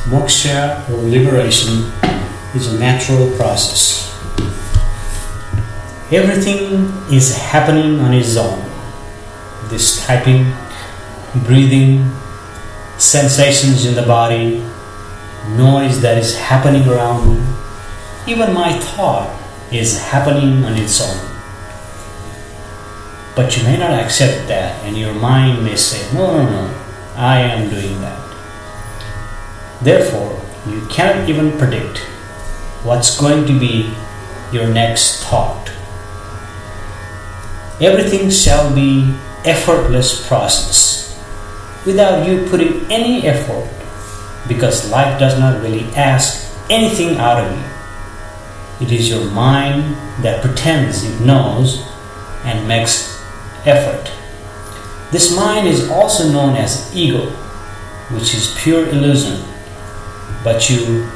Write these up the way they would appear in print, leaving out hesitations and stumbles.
Moksha or liberation is a natural process. Everything is happening on its own. This typing, breathing, sensations in the body, noise that is happening around me, even my thought is happening on its own. But you may not accept that, and your mind may say, no, I am doing that. Therefore, you cannot even predict what's going to be your next thought. Everything shall be effortless process without you putting any effort, because life does not really ask anything out of you. It is your mind that pretends it knows and makes effort. This mind is also known as ego, which is pure illusion. But you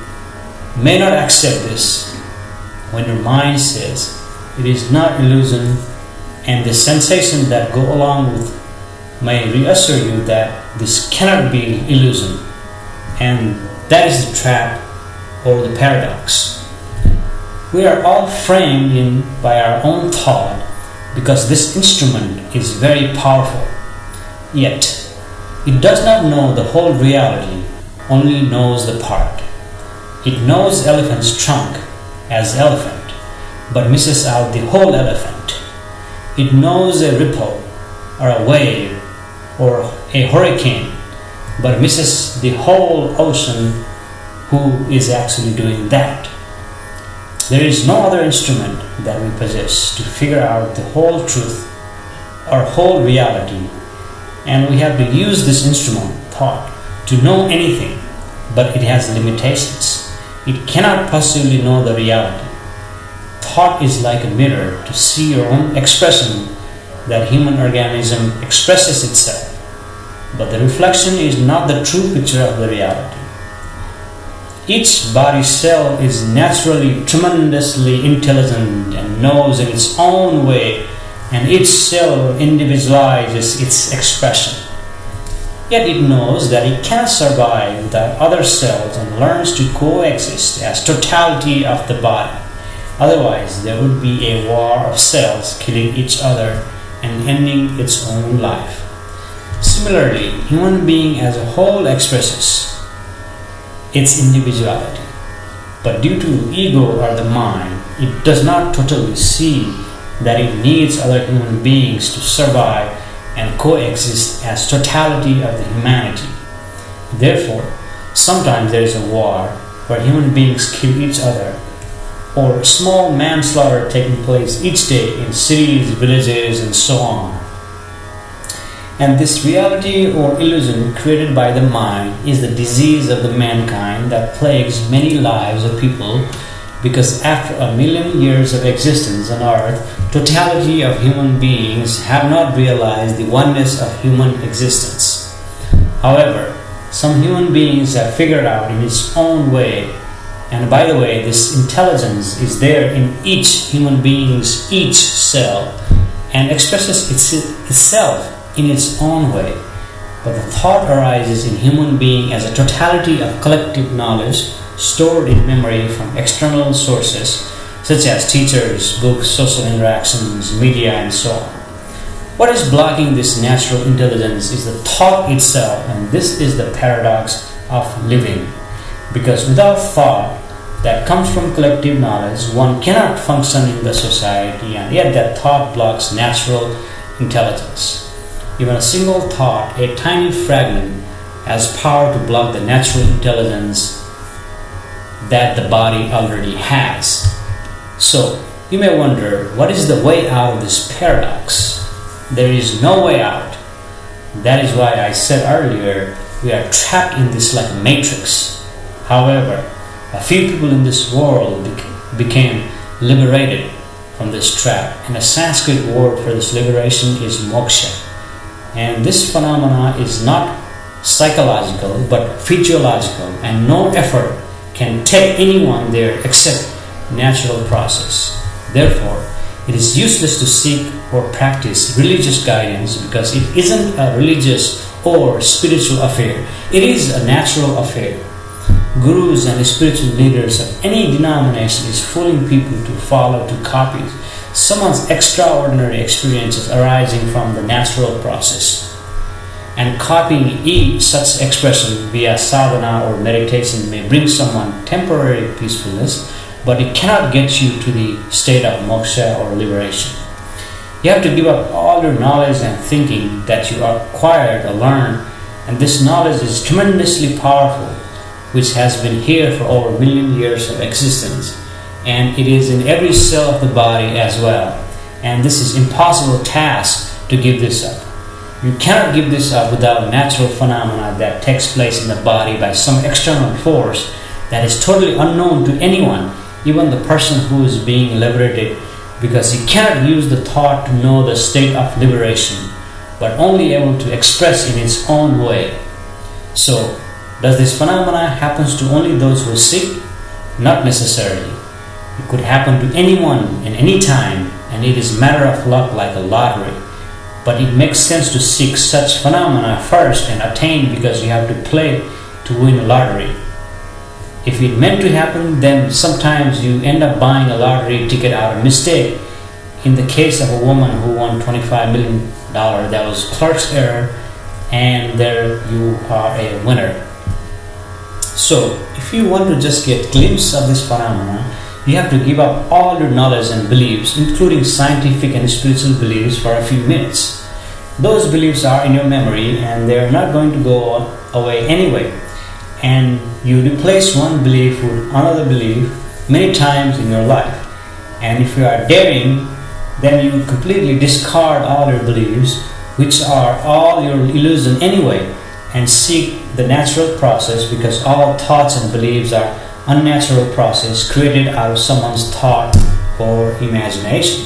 may not accept this when your mind says it is not illusion, and the sensations that go along with may reassure you that this cannot be illusion, and that is the trap or the paradox. We are all framed in by our own thought because this instrument is very powerful, yet it does not know the whole reality, only knows the part. It knows elephant's trunk as elephant, but misses out the whole elephant. It knows a ripple or a wave or a hurricane, but misses the whole ocean who is actually doing that. There is no other instrument that we possess to figure out the whole truth or whole reality, and we have to use this instrument, thought, to know anything, but it has limitations. It cannot possibly know the reality. Thought is like a mirror to see your own expression that human organism expresses itself, but the reflection is not the true picture of the reality. Each body cell is naturally tremendously intelligent and knows in its own way, and each cell individualizes its expression. Yet it knows that it cannot survive without other cells and learns to coexist as totality of the body. Otherwise, there would be a war of cells killing each other and ending its own life. Similarly, human being as a whole expresses its individuality, but due to ego or the mind, it does not totally see that it needs other human beings to survive and coexist as totality of the humanity. Therefore, sometimes there is a war where human beings kill each other, or small manslaughter taking place each day in cities, villages, and so on. And this reality or illusion created by the mind is the disease of the mankind that plagues many lives of people, because after 1,000,000 years of existence on earth, totality of human beings have not realized the oneness of human existence. However, some human beings have figured out in its own way, and by the way, this intelligence is there in each human being's each cell and expresses itself in its own way. But the thought arises in human being as a totality of collective knowledge stored in memory from external sources such as teachers, books, social interactions, media, and so on. What is blocking this natural intelligence is the thought itself, and this is the paradox of living. Because without thought that comes from collective knowledge, one cannot function in the society, and yet that thought blocks natural intelligence. Even a single thought, a tiny fragment, has power to block the natural intelligence that the body already has. So, you may wonder, what is the way out of this paradox? There is no way out. That is why I said earlier, we are trapped in this like a matrix. However, a few people in this world became liberated from this trap, and a Sanskrit word for this liberation is moksha. And this phenomena is not psychological but physiological, and no effort can take anyone there except natural process. Therefore, it is useless to seek or practice religious guidance, because it isn't a religious or spiritual affair. It is a natural affair. gurus and spiritual leaders of any denomination is fooling people to follow, to copy someone's extraordinary experiences arising from the natural process. And copying each such expression via sadhana or meditation may bring someone temporary peacefulness, but it cannot get you to the state of moksha or liberation. You have to give up all your knowledge and thinking that you acquired or learned, and this knowledge is tremendously powerful, which has been here for over a million years of existence, and it is in every cell of the body as well. And this is impossible task to give this up. You cannot give this up without natural phenomena that takes place in the body by some external force that is totally unknown to anyone, even the person who is being liberated, because he cannot use the thought to know the state of liberation, but only able to express in its own way. So, does this phenomena happens to only those who seek? Not necessarily. It could happen to anyone in any time, and it is matter of luck like a lottery. But it makes sense to seek such phenomena first and attain, because you have to play to win a lottery. If it meant to happen, then sometimes you end up buying a lottery ticket out of mistake. In the case of a woman who won $25 million, that was clerk's error, and there you are a winner. So, if you want to just get a glimpse of this phenomena, you have to give up all your knowledge and beliefs, including scientific and spiritual beliefs, for a few minutes. Those beliefs are in your memory, and they are not going to go away anyway. And you replace one belief with another belief many times in your life. And if you are daring, then you completely discard all your beliefs, which are all your illusion anyway, and seek the natural process, because all thoughts and beliefs are unnatural process created out of someone's thought or imagination.